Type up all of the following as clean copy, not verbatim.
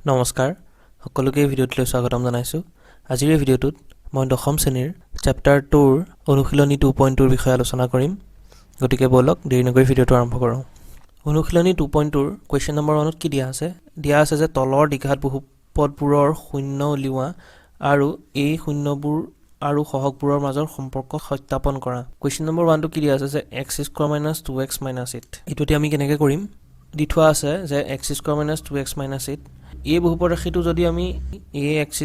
নমস্কাৰ সকলোকে ভিডিঅ'টোলৈ স্বাগতম জনাইছোঁ আজিৰ এই ভিডিঅ'টোত মই দশম শ্ৰেণীৰ চেপ্টাৰ 2ৰ অনুশীলনী 2.2ৰ বিষয়ে আলোচনা কৰিম গতিকে বলক দেৰি নকৰি ভিডিঅ'টো আৰম্ভ কৰোঁ অনুশীলনী 2.2ৰ কোৱেশ্চন নম্বৰ 1ত কি দিয়া আছে যে তলৰ দ্বিঘাত বহুপদবোৰৰ শূন্য উলিওৱা আৰু এই শূন্যবোৰ আৰু সহগবোৰৰ মাজৰ সম্পৰ্ক সত্যাপন কৰা কোৱেশ্চন নম্বৰ 1টো কি দিয়া আছে যে x² - 2x - 8 এটো আমি কেনেকৈ কৰিম দি থোৱা আছে যে x² - 2x - 8 এই বহুপদ ৰাশিটো যদি আমি ax²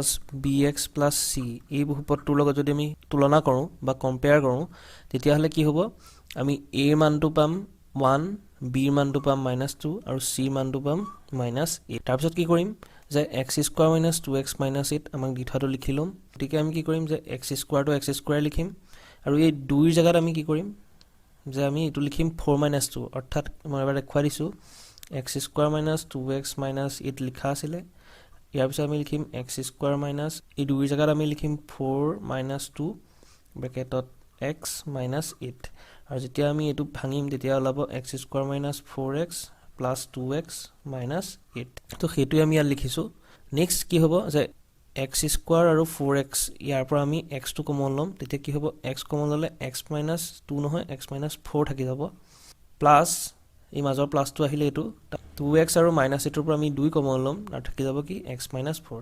+ bx + c এই বহুপদটোৰ লগত যদি আমি তুলনা কৰোঁ বা কম্পেয়াৰ কৰোঁ তেতিয়া হলে কি হ'ব আমি a ৰ মানটো পাম 1 b ৰ মানটো পাম -2 আৰু c ৰ মানটো পাম -8 তাৰ পিছত কি কৰিম যে x² - 2x - 8 আমাক দি থোৱাটো লিখি লম গতিকে আমি কি কৰিম যে x² টো x² লিখিম আৰু এই 2 ৰ জায়গাত আমি কি কৰিম যে আমি এটো লিখিম 4 - 2 অৰ্থাৎ মই এবাৰ দেখুৱাই দিছো x² - 2x - 8 লিখা আছিলে ইয়াৰ পিছত আমি লিখিম x² - এই 2 ৰ জায়গাত আমি লিখিম 4 - 2 ব্ৰেকেটত x - 8 আৰু যেতিয়া আমি এটো ভাঙিম তেতিয়া ওলাব x² - 4x + 2x - 8 তো হেতু আমি ইয়াত লিখিছো নেক্সট কি হ'ব যে x² আৰু 4x ইয়াৰ পৰা আমি x টো কমন লম তেতিয়া কি হ'ব x কমন ললে x - 2 নহয় x - 4 থাকি যাব প্লাস এই মাজৰ প্লাসটো আহিলে এটো 2x আৰু -8 ৰ পৰা আমি 2 কমন লম আৰু থাকি যাব কি x - 4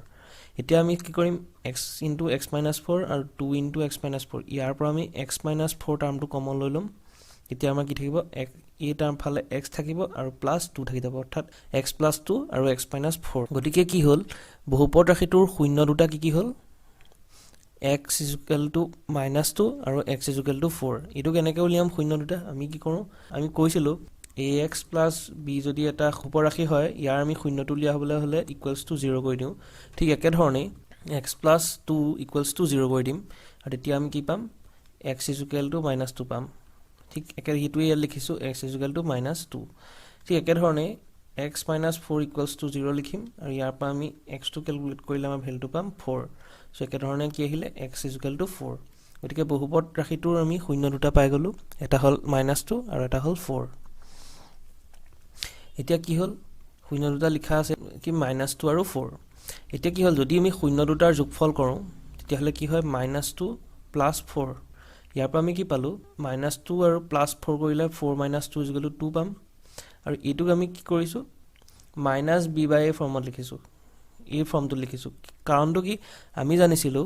এতিয়া আমি কি কৰিম x * x - 4 আৰু 2 * x - 4 ইয়াৰ পৰা আমি x - 4 টাৰ্মটো কমন লৈ লম এতিয়া আমাৰ কি থাকিব এই টাৰ্ম ফালে x থাকিব আৰু +2 থাকি যাব অৰ্থাৎ x + 2 আৰু x - 4 গতিকে কি হ'ল বহুপদ ৰাশিটোৰ শূন্য দুটা কি হ'ল x = -2 আৰু x = 4 এটো কেনেকৈ উলিয়াম শূন্য দুটা আমি কি কৰো আমি কৈছিলো ax + b যদি এটা উপৰাশি হয় ইয়াৰ আমি শূন্যটো উলিয়া হ'বলৈ হলে = 0 কৰি দিও ঠিক একে ধৰণে x + 2 = 0 কৰি দিম আৰু তেতিয়া আমি কি পাম x = -2 পাম ঠিক একে হিটোৱে ইয়াত লিখিছো x = -2 ঠিক একে ধৰণে x - 4 = 0 লিখিম আৰু ইয়াৰ পৰা আমি x টো ক্যালকুলেট কৰিলে আমাৰ ভ্যালুটো পাম 4 সো একে ধৰণে কি আহিলে x = 4 গতিকে বহুপদ ৰাশিটোৰ আমি শূন্য দুটা পাই গলো এটা হল -2 আৰু এটা হল 4 এতিয়া কি হল শূন্য দুটা লিখা আছে কি -2 আৰু 4 এতিয়া কি হল যদি আমি শূন্য দুটাৰ যোগফল কৰো তেতিয়া হলে কি হয় -2 + 4 ইয়াৰ পৰা আমি কি পালো -2 আৰু +4 কৰিলে 4 - 2 = 2 পাম আৰু এটোক আমি কি কৰিছো -b/a ফৰ্মত লিখিছো এই ফৰ্মটো লিখিছো কাৰণটো কি আমি জানিছিলো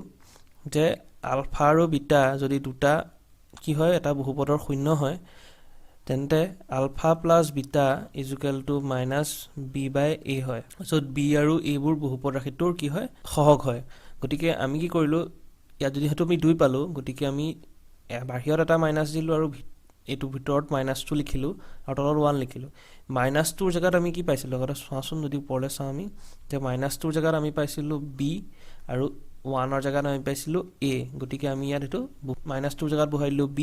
যে আলফা আৰু বিটা যদি দুটা কি হয় এটা বহুপদৰ শূন্য হয় তেন্তে আলফা + বিটা = -b/a হয় য'ত b আৰু a বোৰ বহুপদ ৰাশিটোৰ কি হয় সহগ হয় গতিকে আমি কি কৰিলো ইয়াত যদি হেতু আমি 2 পালো গতিকে আমি বাহিৰত এটা মাইনাস দিলো আৰু এটো ভিতৰত -2 লিখিলো আৰু তলত 1 লিখিলো -2ৰ জায়গাত আমি কি পাইছিলো আগতে চোৱাচোন যদি ওপৰলে চাও আমি যে -2ৰ জায়গাত আমি পাইছিলো b আৰু 1ৰ জায়গাত আমি পাইছিলো a গতিকে আমি ইয়াত হেতু -2ৰ জায়গাত বহাই দিলো b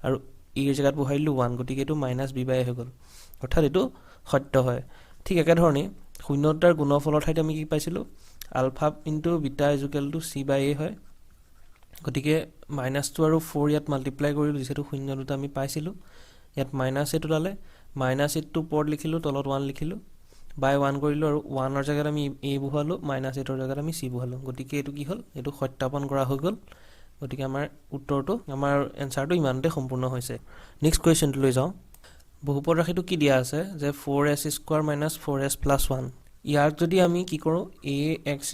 আৰু a ৰ জায়গাত বহাই দিলো 1 গতিকে এটো -b/a হৈ গল অৰ্থাৎ এটো সত্য হয় ঠিক একে ধৰণে শূন্যতাৰ গুণফলৰ ঠাইত আমি কি পাইছিলো আলফা * বিটা = c/a হয় গতিকে -2 আৰু 4 ইয়াত মাল্টিপ্লাই কৰিলো যেটো শূন্য দুটা আমি পাইছিলো ইয়াত -8 ওলালে -8 টো ওপৰত লিখিলো তলত 1 লিখিলো বাই 1 কৰিলো আৰু 1ৰ জায়গাত আমি a বহালো -8ৰ জায়গাত আমি c বহালো গতিকে এটো কি হল এটো সত্যাপন কৰা হৈ গল গতিকে আমাৰ উত্তৰটো আমাৰ এনসাৰটো ইমানতে সম্পূৰ্ণ হৈছে নেক্সট কোৱেশ্চনটো লৈ যাও বহুপদ ৰাশিটো কি দিয়া আছে যে 4s² - 4s + 1 ইয়াক যদি আমি কি কৰো ax²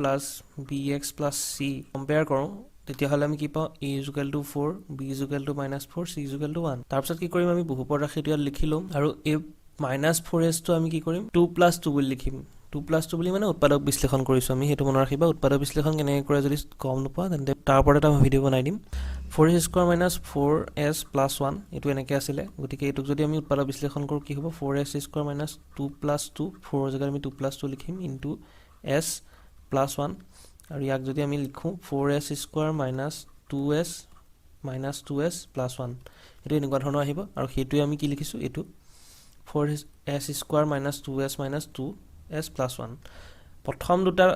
+ bx + c কম্পেয়াৰ কৰো তেতিয়া হলে আমি কি পাও a = 4 b = -4 c = 1 তাৰ পিছত কি কৰিম আমি বহুপদ ৰাশিটো ইয়াত লিখিলো আৰু এই -4s টো আমি কি কৰিম 2 + 2 বুলি লিখিম 2 + 2 বুলি মানে উৎপাদক বিশ্লেষণ কৰিছো আমি হেতু মনত ৰাখিবা উৎপাদক বিশ্লেষণ কেনেকৈ কৰে যদি কম নোপোৱা তেন্তে তাৰ ওপৰত এটা ভিডিও বনাই দিম 4s² - 4s + 1 এটো এনেকৈ আছিল গতিকে এটোক যদি আমি উৎপাদক বিশ্লেষণ কৰো কি হ'ব 4s² - 2 + 2 4 ৰ জায়গাত আমি 2 + 2 লিখিম * s + 1 আৰু ইয়াক যদি আমি লিখো 4s² - 2s - 2s + 1 এটো এনেকুৱা ধৰণৰ আহিব আৰু হেতুৱে আমি কি লিখিছো এটো 4s² - 2s - 2s + 1 প্ৰথম দুটা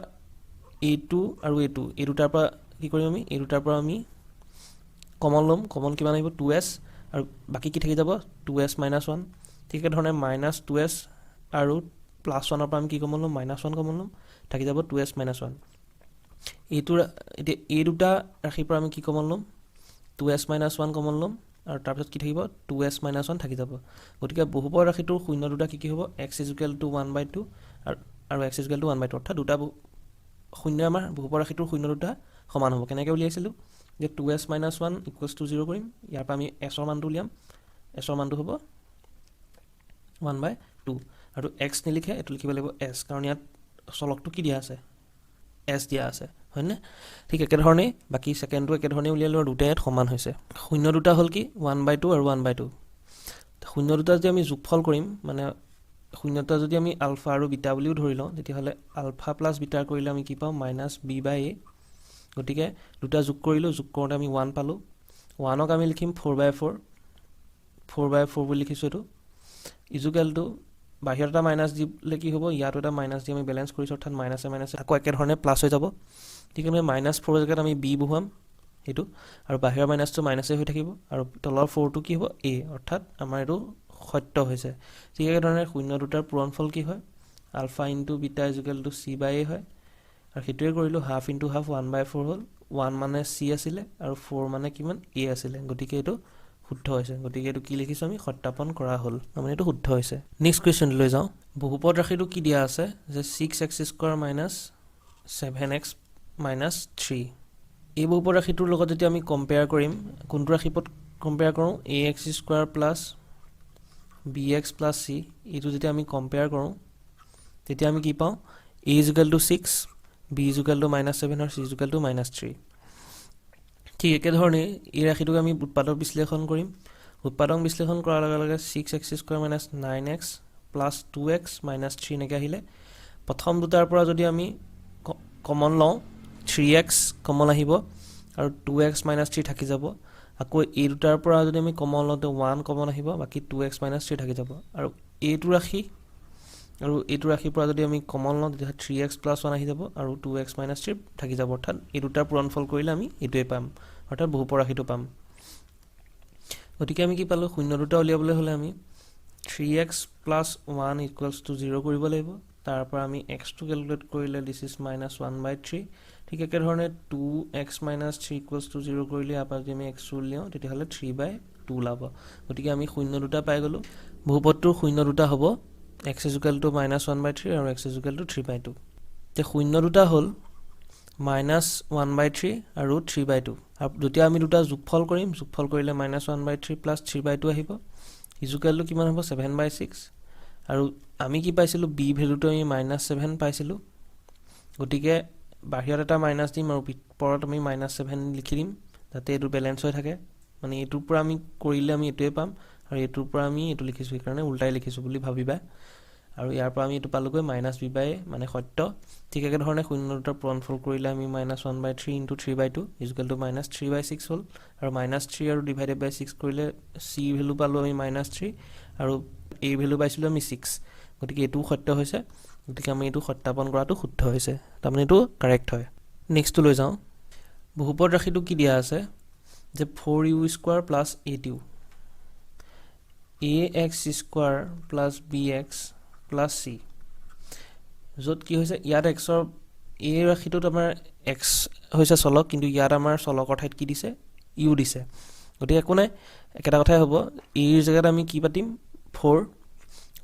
a2 আৰু a2 এই দুটাৰ পৰা কি কৰিম আমি এই দুটাৰ পৰা আমি কমন লম কমন কিমান আহিব 2s আৰু বাকি কি থাকি যাব 2s - 1 ঠিক ধৰণে -2s আৰু প্লাছ 1ৰ পৰা আমি কি কমন ল'ম মাইনাছ 1 কমন ল'ম থাকি যাব 2s মাইনাছ 1 এইটো এতিয়া এই দুটা ৰাশিৰ পৰা আমি কি কমন ল'ম 2s মাইনাছ 1 কমন ল'ম আৰু তাৰপিছত কি থাকিব 2s মাইনাছ 1 থাকি যাব গতিকে বহুপদ ৰাশিটোৰ শূন্য দুটা কি হ'ব x = 1/2 আৰু x = 1/2 অৰ্থাৎ দুটা শূন্য আমাৰ বহুপদ ৰাশিটোৰ শূন্য দুটা সমান হ'ব কেনেকৈ উলিয়াইছিলোঁ যে 2s মাইনাছ 1 = 0 কৰিম ইয়াৰ পৰা আমি s ৰ মানটো উলিয়াম s ৰ মানটো হ'ব 1/2 আৰু x নিলিখে এইটো লিখিব লাগিব s কাৰণ ইয়াত চলকটো কি দিয়া আছে s দিয়া আছে হয়নে ঠিক একেধৰণে বাকি সেকেন্ডটো একেধৰণে উলিয়ালো আৰু দুটা ইয়াত সমান হৈছে শূন্য দুটা হ'ল কি 1/2 আৰু 1/2 শূন্য দুটা যদি আমি যোগফল কৰিম মানে শূন্যটা যদি আমি আলফা আৰু বিটা বুলিও ধৰি লওঁ তেতিয়াহ'লে আলফা প্লাছ বিটা কৰিলে আমি কি পাম -b/a গতিকে দুটা যোগ কৰিলো যোগ কৰোঁতে আমি 1 পালো 1ক আমি লিখিম 4/4 বুলি লিখিছো এটো ইকুৱেল টু বাহিৰত এটা মাইনাছ দিলে কি হ'ব ইয়াত এটা মাইনাছ দি আমি বেলেন্স কৰিছো অৰ্থাৎ মাইনাছে আকৌ একে ধৰণে প্লাছ হৈ যাব ঠিক আছে -4 জেগাত আমি b বহুৱাম হেতু আৰু বাহিৰৰ মাইনাছটো মাইনাছে হৈ থাকিব আৰু তলৰ 4টো কি হ'ব a অৰ্থাৎ আমাৰ এটো সত্য হৈছে ঠিক আছে ধৰণে শূন্য দুটাৰ পূৰণফল কি হয় আলফা * বিটা = c/a হয় আৰু হেতুৱে কৰিলো হাফ * হাফ 1/4 হ'ল 1 মানে c আছিলে আৰু 4 মানে কিমান a আছিলে গতিকে এটো শুদ্ধ হৈছে গতিকে এটো কি লিখিছো আমি সত্যাপন কৰা হ'ল মানে এটো শুদ্ধ হৈছে নেক্সট কোৱেশ্চন লৈ যাও বহুপদ ৰাশিটো কি দিয়া আছে যে 6x² - 7x - 3 এই বহুপদ ৰাশিটোৰ লগত যদি আমি কম্পেয়াৰ কৰিম কোনটো ৰাশিপদ কম্পেয়াৰ কৰো ax² + bx + c এইটো যদি আমি কম্পেয়াৰ কৰো তেতিয়া আমি কি পাও a = 6 b = -7 আৰু c = -3 ঠিক একে ধৰণে এই ৰাশিটোক আমি উৎপাদক বিশ্লেষণ কৰিম উৎপাদক বিশ্লেষণ কৰাৰ লগে লগে 6x² - 9x + 2x - 3 নেকে আহিলে প্ৰথম দুটাৰ পৰা যদি আমি কমন লওঁ 3x কমন আহিব আৰু 2x - 3 থাকি যাব আকৌ এই দুটাৰ পৰা যদি আমি কমন লওঁতে 1 কমন আহিব বাকি 2x - 3 থাকি যাব আৰু এইটো ৰাশি আৰু এইটো ৰাশিৰ পৰা যদি আমি কমন লওঁ তেতিয়া 3x + 1 আহি যাব আৰু 2x - 3 থাকি যাব অৰ্থাৎ এই দুটাৰ পূৰণফল কৰিলে আমি এইটোৱে পাম অৰ্থাৎ বহুপদ ৰাশিটো পাম গতিকে আমি কি পালো শূন্য দুটা উলিয়াবলৈ হলে আমি 3x + 1 = 0 কৰিব লাগিব তাৰ পৰা আমি x টো ক্যালকুলেট কৰিলে দিস ইজ -1/3 ঠিক একে ধৰণে 2x - 3 = 0 কৰিলে আপা যদি আমি x উলিয়াও তেতিয়াহলে 3/2 ওলাব গতিকে আমি শূন্য দুটা পাই গলো বহুপদটোৰ শূন্য দুটা হ'ব x = -1/3 আৰু x = 3/2 তে শূন্য দুটা হ'ল -1/3 আৰু 3/2 আৰু যেতিয়া আমি দুটা যোগফল কৰিম যোগফল কৰিলে -1/3 + 3/2 আহিব ইকুৱেল টু কিমান হ'ব 7/6 আৰু আমি কি পাইছিলো b ভ্যালুটো আমি -7 পাইছিলো গতিকে বাহিৰত এটা মাইনাস দিম আৰু পৰত আমি -7 লিখি দিম যাতে এটো ব্যালেন্স হৈ থাকে মানে এটোৰ পৰা আমি কৰিলে আমি এটোৱে পাম আৰু এটোৰ পৰা আমি এটো লিখিছো কাৰণ উল্টাই লিখিছো বুলি ভাবিবা আৰু ইয়াৰ পৰা আমি এটো পালোগৈ -b/a মানে সত্য ঠিক একে ধৰণে শূন্য দুটাৰ পূৰণফল কৰিলে আমি -1/3 * 3/2 = -3/6 হ'ল আৰু -3 আৰু /6 কৰিলে c ভ্যালু পালো আমি -3 আৰু a ভ্যালু পাইছিলো আমি 6 গতিকে এটো সত্য হৈছে গতিকে আমি এটো সত্যাপন কৰাটো শুদ্ধ হৈছে তাৰমানে এটো কাৰেক্ট হয় নেক্সট লৈ যাও বহুপদ ৰাশিটো কি দিয়া আছে যে 4u² + 8u ax² + bx + c যত কি হৈছে ইয়াত x ৰ a ৰাশিটোত আমাৰ x হৈছে চলক কিন্তু ইয়াত আমাৰ চলকৰ ঠাইত কি দিছে u দিছে গতিকে একো নাই একেটা কথাই হ'ব a ৰ জায়গাত আমি কি পাতিম 4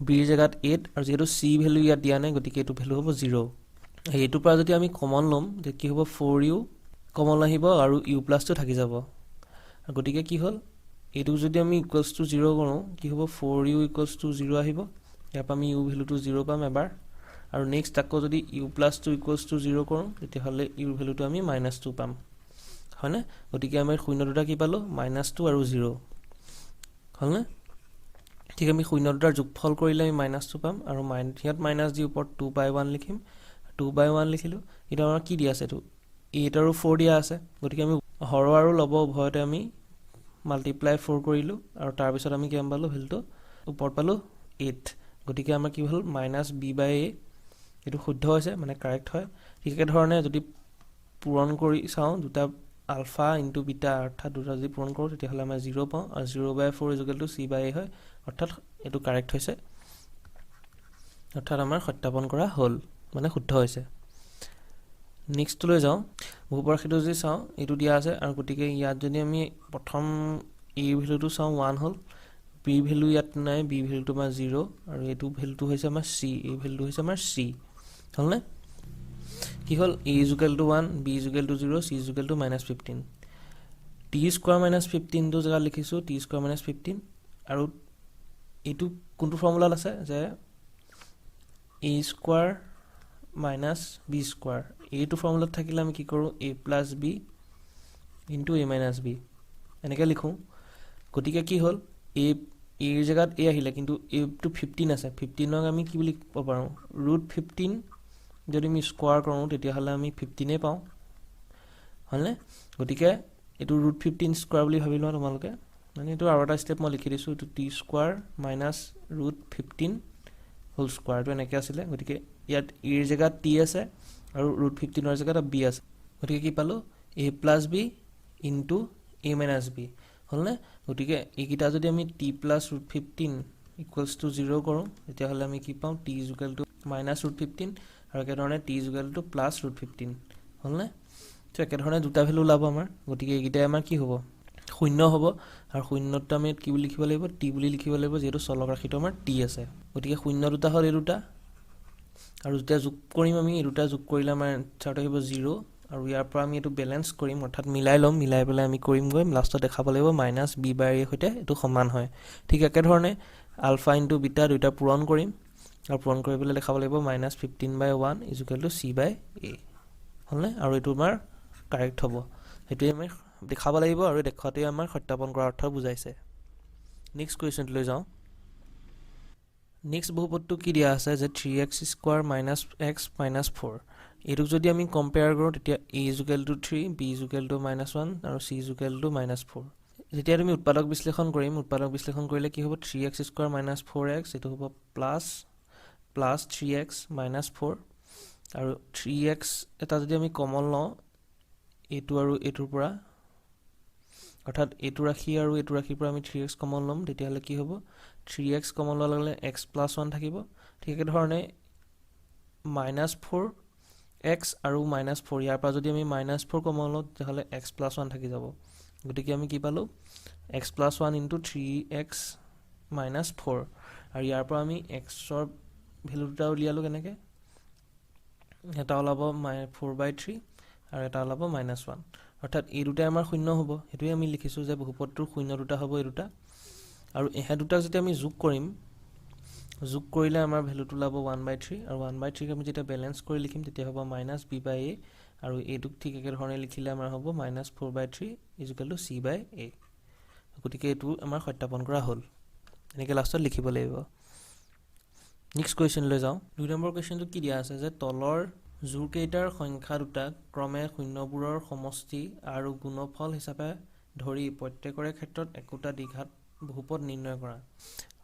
b ৰ জায়গাত 8 আৰু যেহেতু c ভ্যালু ইয়াত দিয়া নাই গতিকে এটো ভ্যালু হ'ব 0 এইটোৰ পৰা যদি আমি কমন লম যে কি হ'ব 4u কমন আহিব আৰু u + টো থাকি যাব গতিকে কি হ'ল এটো যদি আমি = 0 কৰো কি হ'ব 4u = 0 আহিব ইয়াৰ পৰা আমি u ভ্যালুটো 0 পাম এবাৰ আৰু নেক্সট আকৌ যদি u + 2 = 0 কৰো তেতিয়াহলে u ভ্যালুটো আমি -2 পাম হয়নে গতিকে আমি শূন্য দুটা কি পালো -2 আৰু 0 হলনে ঠিক আমি শূন্য দুটাৰ যোগফল কৰিলে আমি -2 পাম আৰু ইয়াত মাইনাস দি ওপৰত 2/1 লিখিম 2/1 লিখিলো এটা আমাৰ কি দিয়া আছে এটো 8 আৰু 4 দিয়া আছে গতিকে আমি হৰ আৰু লব উভয়তে আমি মাল্টিপ্লাই 4 কৰিলো আৰু তাৰ পিছত আমি কিমান পালো ভ্যালুটো ওপৰত পালো 8 গতিকে আমাৰ কি হ'ল -b/a এটো শুদ্ধ হৈছে মানে কাৰেক্ট হয় ঠিক একে ধৰণে যদি পূৰণ কৰি চাও দুটা আলফা * বিটা অৰ্থাৎ দুটা যদি পূৰণ কৰো তেতিয়াহলে আমি 0 পাও আৰু 0/4 = c/a হয় অৰ্থাৎ এটো কাৰেক্ট হৈছে অৰ্থাৎ আমাৰ সত্যাপন কৰা হ'ল, মানে শুদ্ধ হৈছে। নেক্সটলৈ যাওঁ, বহুপদ ৰাশিটো যদি চাওঁ এইটো দিয়া আছে, আৰু গতিকে ইয়াত যদি আমি প্ৰথম এ ভেলুটো চাওঁ 1 হ'ল, বি ভেলু ইয়াত নাই, বি ভেলুটো আমাৰ 0, আৰু এইটো ভেলুটো হৈছে আমাৰ চি, এই ভেলুটো হৈছে আমাৰ চি, হ'লনে? কি হ'ল, A is equal to 1, B is equal to 0, C is equal to -15, T square -15টো জেগাত লিখিছোঁ টি স্কোৱাৰ -15, আৰু এইটো কোনটো ফৰ্মুলাত আছে যে এ স্কোৱাৰ মাইনাছ বি স্কোৱাৰ, এইটো ফৰ্মুলাত থাকিলে আমি কি কৰোঁ, A plus B into a minus B এনেকৈ লিখোঁ। গতিকে কি হ'ল, এৰ জেগাত এ আহিলে, কিন্তু এটো 15 আছে, 15ক আমি কি বুলি ক'ব পাৰোঁ, √15 যদি আমি স্কোৱাৰ কৰোঁ তেতিয়াহ'লে আমি 15 পাওঁ, হ'লনে? গতিকে এইটো √15 স্কোৱাৰ বুলি ভাবি লোৱা তোমালোকে, মানে এইটো আৰু এটা ষ্টেপ মই লিখি দিছোঁ, এইটো টি স্কোৱাৰ মাইনাছ √15 হোল স্কোৱাৰটো এনেকৈ আছিলে। গতিকে ইয়াত এৰ জেগাত টি আছে আৰু √15ৰ জেগাত বি আছে, গতিকে কি পালোঁ, A plus B into a minus B, হ'লনে? গতিকে এইকেইটা যদি আমি টি প্লাছ √15 ইকুৱেলছ টু 0 কৰোঁ তেতিয়াহ'লে আমি কি পাওঁ, টি ইজুকেল টু মাইনাছ √15, আৰু একেধৰণে টি ইজুকেল টু প্লাছ √15, হ'লনে? তো একেধৰণে দুটা ভেলু ওলাব আমাৰ, গতিকে এইকেইটাই আমাৰ কি হ'ব, শূন্য হ'ব, আৰু শূন্যটো আমি কি বুলি লিখিব লাগিব, টি বুলি লিখিব লাগিব, যিহেতু চলক ৰাশিটো আমাৰ টি আছে। গতিকে শূন্য দুটা হ'ল এই দুটা, আৰু যেতিয়া যোগ কৰিম আমি, এই দুটা যোগ কৰিলে আমাৰ এনচাৰটো আহিব 0, আৰু ইয়াৰ পৰা আমি এইটো বেলেঞ্চ কৰিম, অৰ্থাৎ মিলাই ল'ম, মিলাই পেলাই আমি কৰিমগৈ, লাষ্টত দেখাব লাগিব মাইনাছ বি বাই এৰ সৈতে এইটো সমান হয়। ঠিক একেধৰণে আলফা ইনটু বিটা দুইটা পূৰণ কৰিম, আৰু পূৰণ কৰি পেলাই দেখাব লাগিব -15/1 ইজুকেল টু চি বাই এ, হ'লনে? আৰু এইটো আমাৰ কাৰেক্ট হ'ব, সেইটোৱে আমি দেখাব লাগিব, আৰু দেখুৱাটোৱে আমাৰ সত্যাপন কৰাৰ অৰ্থ বুজাইছে। নেক্সট কুৱেশ্যনটোলৈ যাওঁ। নেক্সট বহুপদটো কি দিয়া আছে যে 3x square minus x minus 4, এইটোক যদি আমি কম্পেয়াৰ কৰোঁ তেতিয়া a is equal to 3, b is equal to -1, আৰু c ইজুকেল টু -4। যেতিয়া তুমি উৎপাদক বিশ্লেষণ কৰিম, উৎপাদক বিশ্লেষণ কৰিলে কি হ'ব, 3x স্কোৱাৰ মাইনাছ 4x, এইটো হ'ব প্লাছ 3x মাইনাছ 4, আৰু 3x এটা যদি আমি কমন লওঁ এইটো আৰু এইটোৰ পৰা, অৰ্থাৎ এইটো ৰাশি আৰু এইটো ৰাশিৰ পৰা আমি 3x কমন ল'ম, তেতিয়াহ'লে কি হ'ব, 3x কমন লোৱাৰ লগে লগে x প্লাছ 1 থাকিব। ঠিক একেধৰণে -4x আৰু -4, ইয়াৰ পৰা যদি আমি -4 কমন লওঁ তেতিয়াহ'লে x প্লাছ 1 থাকি যাব। গতিকে আমি কি পালোঁ, x plus 1 into 3x minus 4, আৰু ইয়াৰ পৰা আমি xৰ ভেলু দুটা উলিয়ালোঁ কেনেকৈ, এটা ওলাব 4/3 আৰু এটা ওলাব -1, অৰ্থাৎ এই দুটাই আমাৰ শূন্য হ'ব, সেইটোৱে আমি লিখিছোঁ যে বহুপদটোৰ শূন্য দুটা হ'ব এই দুটা, আৰু এহে দুটাক যেতিয়া আমি যোগ কৰিম, যোগ কৰিলে আমাৰ ভেলুটো ওলাব 1/3, আৰু 1/3ক আমি যেতিয়া বেলেঞ্চ কৰি লিখিম তেতিয়া হ'ব -b বাই a, আৰু এইটোক ঠিক একেধৰণে লিখিলে আমাৰ হ'ব -4/3 is equal to c by a। গতিকে এইটো আমাৰ সত্যাপন কৰা হ'ল, এনেকৈ লাষ্টত লিখিব লাগিব। নেক্সট কুৱেশ্যনলৈ যাওঁ। 2 নম্বৰ কুৱেশ্যনটো কি দিয়া আছে যে তলৰ জোৰকেইটাৰ সংখ্যা দুটাক ক্ৰমে শূন্যবোৰৰ সমষ্টি আৰু গুণফল হিচাপে ধৰি প্ৰত্যেকৰে ক্ষেত্ৰত একোটা দ্বিঘাত বহুপদ নিৰ্ণয় কৰা।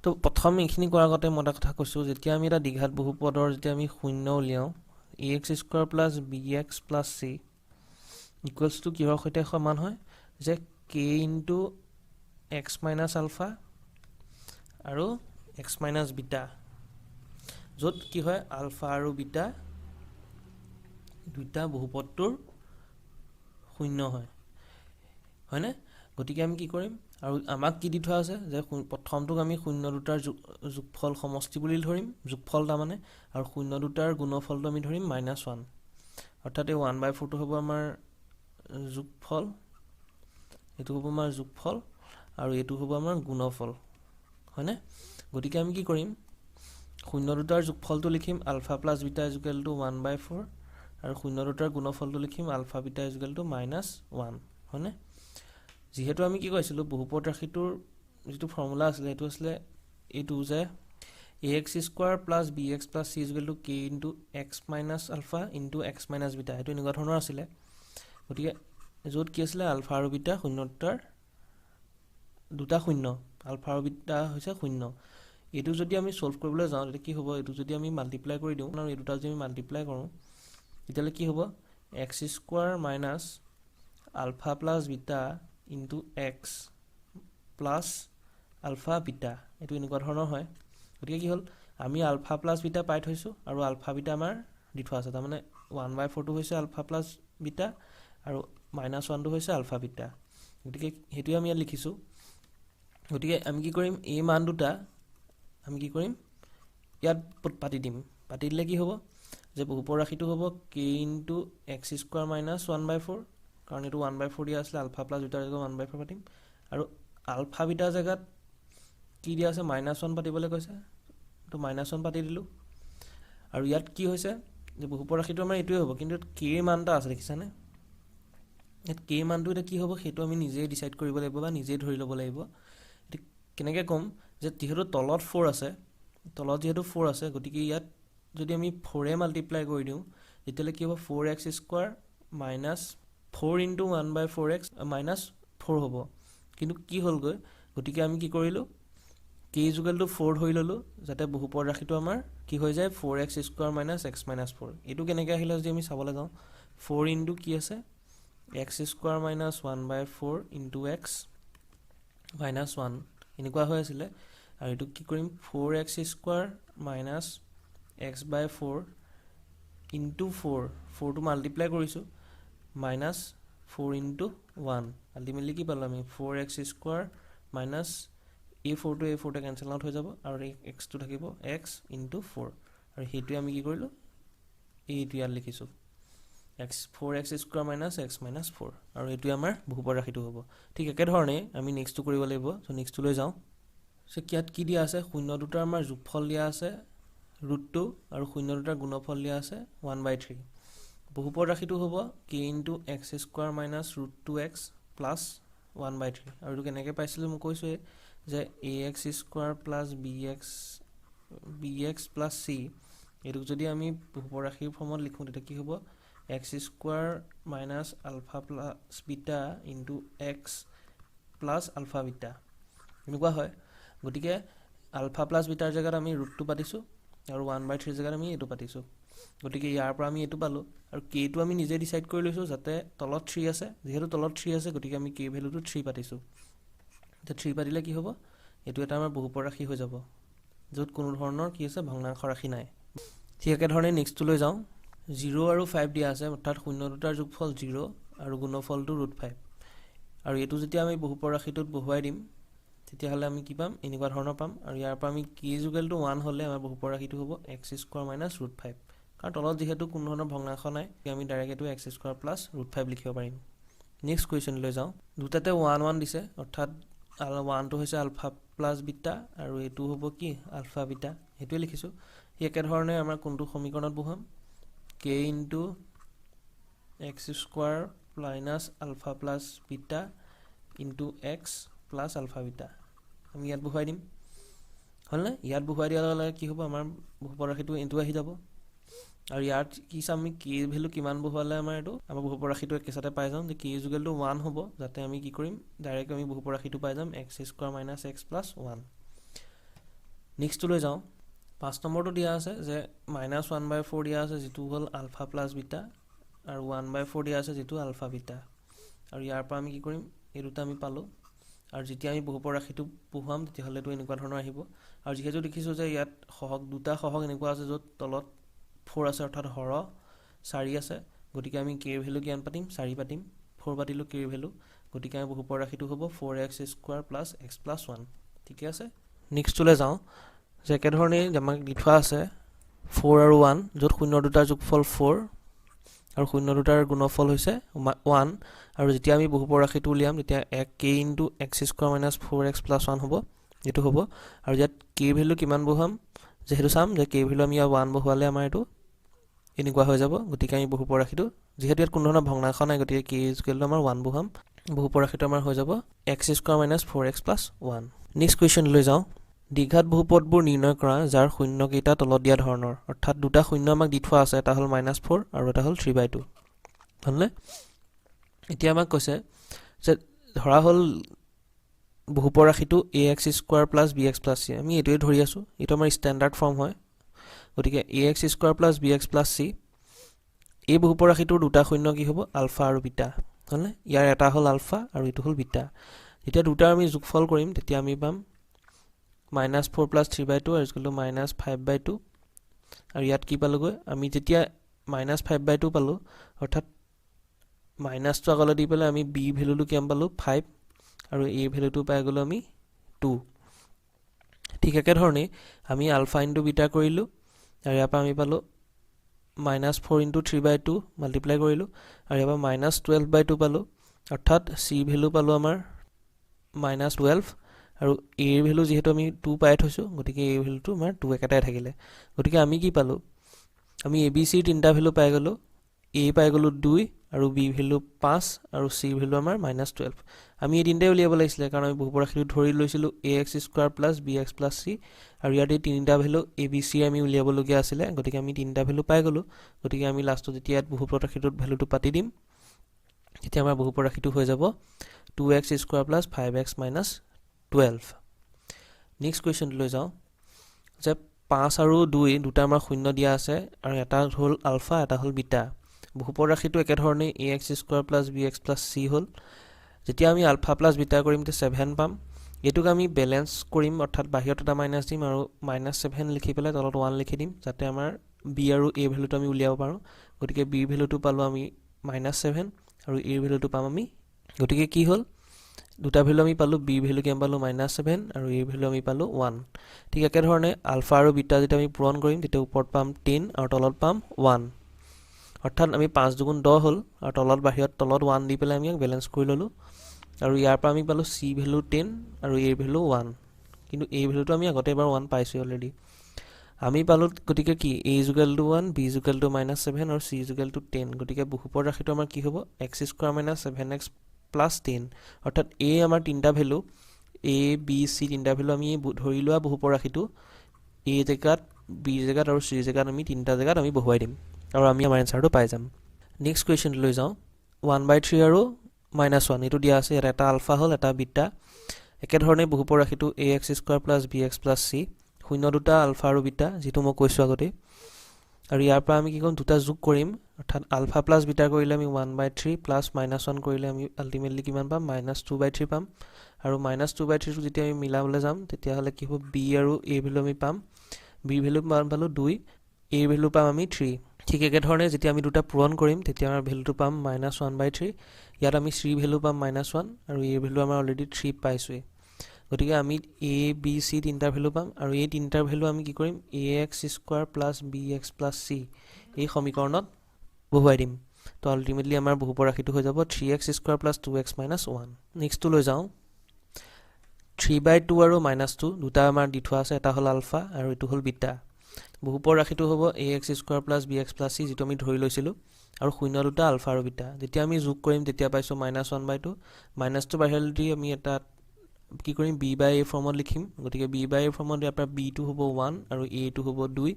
তো প্ৰথম এইখিনি কৰাৰ আগতে মই এটা কথা কৈছোঁ, যেতিয়া আমি এটা দ্বিঘাত বহুপদৰ যেতিয়া আমি শূন্য উলিয়াওঁ, ax square plus bx plus c equals to কিহৰ সৈতে সমান হয়, যে k into x minus alpha আৰু x মাইনাছ বিটা, য'ত কি হয় আলফা আৰু বিটা দুইটা বহুপদটোৰ শূন্য হয়, হয়নে? গতিকে আমি কি কৰিম, আৰু আমাক কি দি থোৱা আছে যে প্ৰথমটোক আমি শূন্য দুটাৰ যোগফল সমষ্টি বুলি ধৰিম, যোগফল তাৰমানে, আৰু শূন্য দুটাৰ গুণফলটো আমি ধৰিম -1, অৰ্থাৎ এই 1/4টো হ'ব আমাৰ যোগফল, এইটো হ'ব আমাৰ যোগফল, আৰু এইটো হ'ব আমাৰ গুণফল, হয়নে? গতিকে আমি কি কৰিম, শূন্য দুটাৰ যোগফলটো লিখিম alpha plus beta is equal to 1/4, আৰু শূন্য দুটাৰ গুণফলটো লিখিম আলফা বিটা ইজুকেল টু -1, হয়নে? যিহেতু আমি কি কৈছিলোঁ, বহুপদ ৰাশিটোৰ যিটো ফৰ্মুলা আছিলে সেইটো আছিলে এইটো যে ax square plus bx plus c is equal to k into x minus alpha into x minus beta, সেইটো এনেকুৱা ধৰণৰ আছিলে। গতিকে য'ত কি আছিলে আলফা আৰু বিটা শূন্য দুটা শূন্য, আলফা আৰু বিটা হৈছে শূন্য, এইটো যদি আমি ছল্ভ কৰিবলৈ যাওঁ তেতিয়া কি হ'ব, এইটো যদি আমি মাল্টিপ্লাই কৰি দিওঁ আৰু এই দুটা যদি আমি মাল্টিপ্লাই কৰোঁ তেতিয়াহ'লে কি হ'ব, x square minus alpha plus beta into x plus alpha beta, এইটো এনেকুৱা ধৰণৰ হয়। গতিকে কি হ'ল, আমি আলফা প্লাছ বিটা পাই থৈছোঁ আৰু আলফা বিটা আমাৰ দি থোৱা আছে তাৰমানে 1/4টো হৈছে আলফা প্লাছ বিটা আৰু -1টো হৈছে আলফা বিটা গতিকে সেইটোৱে আমি ইয়াত লিখিছোঁ গতিকে আমি কি কৰিম এই মান দুটা আমি কি কৰিম ইয়াত পাতি দিম পাতি দিলে কি হ'ব যে বহুপদ ৰাশিটো হ'ব k * x² - 1/4 কাৰণ এইটো 1/4 দিয়া আছিলে আলফা প্লাছ বিটাৰ জেগাত 1/4 পাতিম আৰু আলফা বিটাৰ জেগাত কি দিয়া আছে -1 পাতিবলৈ কৈছে তো -1 পাতি দিলোঁ আৰু ইয়াত কি হৈছে যে বহুপদ ৰাশিটো আমাৰ এইটোৱে হ'ব কিন্তু k ৰ মানটা আছে দেখিছানে ইয়াত k মানটো এটা কি হ'ব সেইটো আমি নিজেই ডিসাইড কৰিব লাগিব বা নিজেই ধৰি ল'ব লাগিব এটো কেনেকৈ ক'ম যে যেহেতু তলত 4 আছে তলত যেহেতু 4 আছে গতিকে ইয়াত যদি আমি 4 এ মাল্টিপ্লাই কৰি দিওঁ তেতিয়ালে কি হ'ব 4x² - 4 * 1/4x - 4 হ'ব কিন্তু কি হ'লগৈ গতিকে আমি কি কৰিলোঁ k = 4 ধৰি ল'লোঁ যাতে বহুপদ ৰাশিটো আমাৰ কি হৈ যায় 4x² - x - 4 এইটো কেনেকৈ আহিলে যদি আমি চাবলৈ যাওঁ 4 * কি আছে x² - 1/4 * x - 1 এনেকুৱা হৈ আছিলে আৰু এইটো কি কৰিম 4x² - x/4 * 4 4টো মাল্টিপ্লাই কৰিছোঁ -4 * 1 আল্টিমেটলি কি পালোঁ আমি 4x² - এই 4টো কেনচেল আউট হৈ যাব আৰু এই xটো থাকিব x * 4 আৰু সেইটোৱে আমি কি কৰিলোঁ এইটো ইয়াত লিখিছোঁ 4x² - x - 4 আৰু এইটোৱে আমাৰ বহুপদ ৰাশিটো হ'ব ঠিক একেধৰণে আমি নেক্সটটো কৰিব লাগিব সো নেক্সটটোলৈ যাওঁ সো ইয়াত কি দিয়া আছে শূন্য দুটাৰ আমাৰ যোগফল দিয়া আছে √2 আৰু শূন্য দুটাৰ গুণফল দিয়া আছে 1/3 বহুপদ ৰাশিটো হ'ব k * x² - √2x + 1/3 আৰু এইটো কেনেকৈ পাইছিলোঁ মই কৈছোঁৱে যে ax² + bx + c এইটোক যদি আমি বহুপদ ৰাশিৰ ফৰ্মত লিখোঁ তেতিয়া কি হ'ব x² - alpha plus beta * x + alpha beta এনেকুৱা হয় গতিকে আলফা প্লাছ বিটাৰ জেগাত আমি √2 পাতিছোঁ আৰু 1/3 জেগাত আমি এইটো পাতিছোঁ গতিকে ইয়াৰ পৰা আমি এইটো পালোঁ আৰু k টো আমি নিজে ডিসাইড কৰি লৈছোঁ যাতে তলত 3 আছে যেহেতু তলত 3 আছে গতিকে আমি k ভ্যালুটো 3 পাতিছোঁ তো 3 পাতিলে কি হ'ব এইটো এটা আমাৰ বহুপদ ৰাশি হৈ যাব য'ত কোনো ধৰণৰ কি আছে ভগ্নাংশ ৰাশি নাই ঠিক একেধৰণে নেক্সটটোলৈ যাওঁ 0 আৰু 5 দিয়া আছে অৰ্থাৎ শূন্য দুটাৰ যোগফল 0 আৰু গুণফলটো √5 আৰু এইটো যেতিয়া আমি বহুপদ ৰাশিটোত বহুৱাই দিম তেতিয়াহ'লে আমি কি পাম এনেকুৱা ধৰণৰ পাম আৰু ইয়াৰ পৰা আমি k = 1 হ'লে আমাৰ বহুপদ ৰাশিটো হ'ব x² - √5 কাৰণ তলত যেহেতু কোনো ধৰণৰ ভগ্নাংশ নাই আমি ডাইৰেক্ট এইটো x² + √5 লিখিব পাৰিম নেক্সট কুৱেশ্যনলৈ যাওঁ দুটাতে 1 1 দিছে অৰ্থাৎ 1টো হৈছে আলফা প্লাছ বিটা আৰু এইটো হ'ব কি আলফা বিটা সেইটোৱে লিখিছোঁ এই একেধৰণে আমাৰ কোনটো সমীকৰণত বহুৱাম k * x² - alpha plus beta * x + alpha beta আমি ইয়াত বহুৱাই দিম হ'লনে ইয়াত বহুৱাই দিয়াৰ লগে লগে কি হ'ব আমাৰ বহুপদ ৰাশিটো এইটো আহি যাব আৰু ইয়াত কি চাম আমি k ভ্যালু কিমান বহুৱালে আমাৰ বহুপদ ৰাশিটো একেচাতে পাই যাম যে k = 1 হ'ব যাতে আমি কি কৰিম ডাইৰেক্ট আমি বহুপদ ৰাশিটো পাই যাম x² - x + 1 নেক্সটটোলৈ যাওঁ 5 নম্বৰটো দিয়া আছে যে -1/4 দিয়া আছে যেটো হ'ল আলফা প্লাছ বিটা আৰু 1/4 দিয়া আছে যেটো আলফা বিটা আৰু ইয়াৰ পৰা আমি কি কৰিম এই দুটা আমি পালোঁ আৰু যেতিয়া আমি বহুপদ ৰাশিটো বহুৱাম তেতিয়াহ'লে এইটো এনেকুৱা ধৰণৰ আহিব আৰু যিহেতু দেখিছোঁ যে ইয়াত দুটা সহগ এনেকুৱা আছে য'ত তলত 4 আছে অৰ্থাৎ হৰ 4 আছে গতিকে আমি k ৰ ভ্যালু কিমান পাতিম 4 পাতিম 4 পাতিলোঁ k ৰ ভ্যালু গতিকে আমি বহুপদ ৰাশিটো হ'ব 4x² + x + 1 ঠিকে আছে নেক্সটটোলৈ যাওঁ যে একেধৰণে আমাক দি থোৱা আছে 4 আৰু 1 য'ত শূন্য দুটাৰ যোগফল 4 আৰু শূন্য দুটাৰ গুণফল হৈছে 1 আৰু যেতিয়া আমি বহুপদ ৰাশিটো উলিয়াম তেতিয়া k * x² - 4x + 1 হ'ব এইটো হ'ব আৰু ইয়াত k ভ্যালু কিমান বহুৱাম যেহেতু চাম যে k ভ্যালু আমি 1 বহুৱালে আমাৰ এইটো এনেকুৱা হৈ যাব গতিকে আমি বহুপদ ৰাশিটো যেহেতু ইয়াত কোনো ধৰণৰ ভগ্নাংশ নাই গতিকে k = আমাৰ 1 বহুৱাম বহুপদ ৰাশিটো আমাৰ হৈ যাব x² - 4x + 1 নেক্সট কুৱেশ্যনলৈ যাওঁ দ্বিঘাত বহুপদবোৰ নিৰ্ণয় কৰা যাৰ শূন্যকেইটা তলত দিয়া ধৰণৰ অৰ্থাৎ দুটা শূন্য আমাক দি থোৱা আছে এটা হ'ল -4 আৰু এটা হ'ল 3/2 হ'লনে এতিয়া আমাক কৈছে যে ধৰা হ'ল বহুপদ ৰাশিটো ax² + bx + c আমি এইটোৱে ধৰি আছোঁ এইটো আমাৰ ষ্টেণ্ডাৰ্ড ফৰ্ম হয় গতিকে ax² + bx + c এই বহুপদ ৰাশিটোৰ দুটা শূন্য কি হ'ব আলফা আৰু বিটা হ'লনে ইয়াৰ এটা হ'ল আলফা আৰু এইটো হ'ল বিটা যেতিয়া দুটা আমি যোগফল কৰিম তেতিয়া আমি পাম -4 + 3/2 আৰু ইকুৱেল টু -5/2 আৰু ইয়াত কি পালোগৈ আমি যেতিয়া -5/2 পালো অৰ্থাৎ মাইনাসটো আগলৈ দি পেলাই আমি b ভ্যালুটো কিমান পালো 5 আৰু a ভ্যালুটো পাই গলো আমি 2 ঠিক একে ধৰণে আমি আলফা ইনটু বিটা কৰিলো আৰু ইয়াৰ পৰা আমি পালো -4 * 3/2 মাল্টিপ্লাই কৰিলো আৰু ইয়াৰ পৰা -12/2 পালো অৰ্থাৎ c ভ্যালু পালো আমাৰ -12 আৰু a এৰ ভ্যালু যেহেতু আমি 2 পাই থৈছো গতিকে a ভ্যালুটো আমাৰ 2 একাটাই থাকিলে গতিকে আমি কি পালো আমি abc ৰ তিনটা ভ্যালু পাই গলো a পাই গলো 2 আৰু b ভ্যালু 5 আৰু c ভ্যালু আমাৰ -12 আমি এই তিনটাই উলিয়াব লাগিছিলে কাৰণ আমি বহুপদ ৰাশিটো ধৰি লৈছিলো ax² + bx + c আৰু ইয়াত এই তিনটা ভ্যালু abc আমি উলিয়াব লগিয়া আছিল গতিকে আমি তিনটা ভ্যালু পাই গলো গতিকে আমি লাষ্টত যেতিয়া ইয়াত বহুপদ ৰাশিটোত ভ্যালুটো পাতি দিম তেতিয়া আমাৰ বহুপদ ৰাশিটো হৈ যাব 2x² + 5x - 12 নেক্সট কোৱেশ্চন লৈ যাও যে 5 আৰু 2 দুটা আমাৰ শূন্য দিয়া আছে আৰু এটা হল আলফা এটা হল বিটা বহুপদ ৰাশিটো একে ধৰণে ax² + bx + c হল যেতিয়া আমি আলফা প্লাস বিটা কৰিম তে 7 পাম এটুক আমি ব্যালেন্স কৰিম অৰ্থাৎ বাহিৰত এটা মাইনাস দিম আৰু -7 লিখি পেলাই তলত 1 লিখি দিম যাতে আমাৰ b আৰু a ভ্যালুটো আমি উলিয়াব পাৰো গতিকে b ভ্যালুটো পালো আমি -7 আৰু a ভ্যালুটো পাম আমি গতিকে কি হল দুটা ভ্যালু আমি পালো b ভ্যালু কিমান পালো -7 আৰু a ভ্যালু আমি পালো 1 ঠিক একে ধৰণে আলফা আৰু বিটা যেটা আমি পূৰণ কৰিম তেতিয়া ওপৰত পাম 10 আৰু তলত পাম 1 অৰ্থাৎ আমি 5 * 2 = 10 হল আৰু তলত বাহিৰত তলত 1 দি পেলাই আমি ব্যালেন্স কৰি ললো আৰু ইয়াৰ পৰা আমি পালো c ভ্যালু 10 আৰু a ভ্যালু 1 কিন্তু a ভ্যালুটো আমি আগতে এবাৰ 1 পাইছো অলৰেডি আমি পালো গতিকে কি a = 1 b = -7 আৰু c = 10 গতিকে বহুপদ ৰাশিটো আমাৰ কি হ'ব x² - 7x + 10 অৰ্থাৎ a আমাৰ তিনটা ভ্যালু a b c তিনটা ভ্যালু আমি ধৰি লোৱা বহুপদ ৰাশিটো a জেগাত b জেগাত আৰু c জেগাত আমি তিনটা জেগাত আমি বহুৱাই দিম আৰু আমি আমাৰ এনসাৰটো পাই যাম নেক্সট কোৱেশ্চন লৈ যাও 1/3 আৰু -1 এটো দিয়া আছে এটা আলফা হল এটা বিটা একে ধৰণে বহুপদ ৰাশিটো ax² + bx + c শূন্য দুটা আলফা আৰু বিটা যেটো মই কৈছো আগতে আৰু ইয়াৰ পৰা আমি কি কৰিম দুটা যোগ কৰিম অৰ্থাৎ আলফা প্লাস বিটা কৰিলে আমি 1/3 প্লাস -1 কৰিলে আমি আলটিমেটলি কিমান পাম -2/3 পাম আৰু -2/3 টো যেতিয়া আমি মিলাবলৈ যাম তেতিয়া হলে কি হ'ব b আৰু a ভ্যালু আমি পাম b ভ্যালু পালো 2 a ভ্যালু পাম আমি 3 ঠিক একে ধৰণে যেতিয়া আমি দুটা পূৰণ কৰিম তেতিয়া আমাৰ ভ্যালুটো পাম -1/3 ইয়াত আমি c ভ্যালু পাম -1 আৰু a ভ্যালু আমাৰ অলৰেডি 3 পাইছো গতিকে আমি a b c তিনটা ভ্যালু পাম আৰু এই তিনটাৰ ভ্যালু আমি কি কৰিম ax² + bx + c এই সমীকৰণত বহুৱাই দিম তো আলটিমেটলি আমাৰ বহুপদ ৰাশিটো হৈ যাব 3x² + 2x - 1 নেক্সট লৈ যাও 3/2 আৰু -2 দুটা আমাৰ দি থোৱা আছে এটা হল আলফা আৰু এটো হল বিটা বহুপদ ৰাশিটো হ'ব ax² + bx + c যেটো আমি ধৰি লৈছিলো আৰু শূন্য দুটা আলফা আৰু বিটা যেতিয়া আমি যোগ কৰিম তেতিয়া পাইছো -1/2 মাইনাসটো বাহিৰলৈ দি আমি এটা কি কৰিম b/a ফৰ্মত লিখিম গতিকে b/a ফৰ্মত ইয়াৰ পৰা b টো হ'ব 1 আৰু a টো হ'ব 2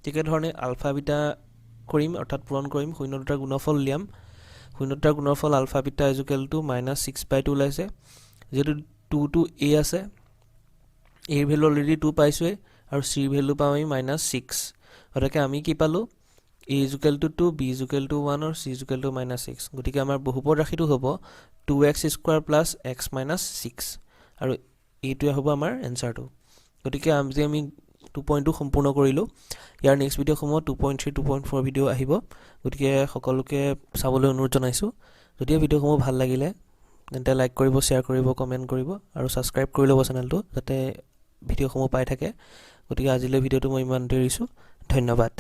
ঠিক একে ধৰণে আলফা বিটা কৰিম অৰ্থাৎ পূৰণ কৰিম শূন্য দুটাৰ গুণফল উলিয়াম শূন্য দুটাৰ গুণফল আলফা বিটা = -6/2 ওলাইছে যেটো 2 to a আছে a এর ভ্যালু অলৰেডি 2 পাইছোৱে আৰু c ভ্যালু পাম আমি -6 অৰ্থাৎ আমি কি পালো a = 2 b = 1 আৰু c = -6 গতিকে আমাৰ বহুপদ ৰাশিটো হ'ব 2x² + x - 6 আৰু এইটোৱে হ'ব আমাৰ এনসাৰটো গতিকে আমি 2.2 সম্পূৰ্ণ কৰিলো ইয়াৰ নেক্সট ভিডিও সমূহ 2.3 2.4 ভিডিও আহিব গতিকে সকলোকে চাবলৈ অনুৰোধ জনাইছো যদি ভিডিও সমূহ ভাল লাগিলে তেন্তে লাইক কৰিব শেয়াৰ কৰিব কমেন্ট কৰিব আৰু সাবস্ক্ৰাইব কৰি ল'ব চেনেলটো যাতে ভিডিও সমূহ পাই থাকে গতিকে আজিলৈ ভিডিওটো মই ইমানতে এৰিছো ধন্যবাদ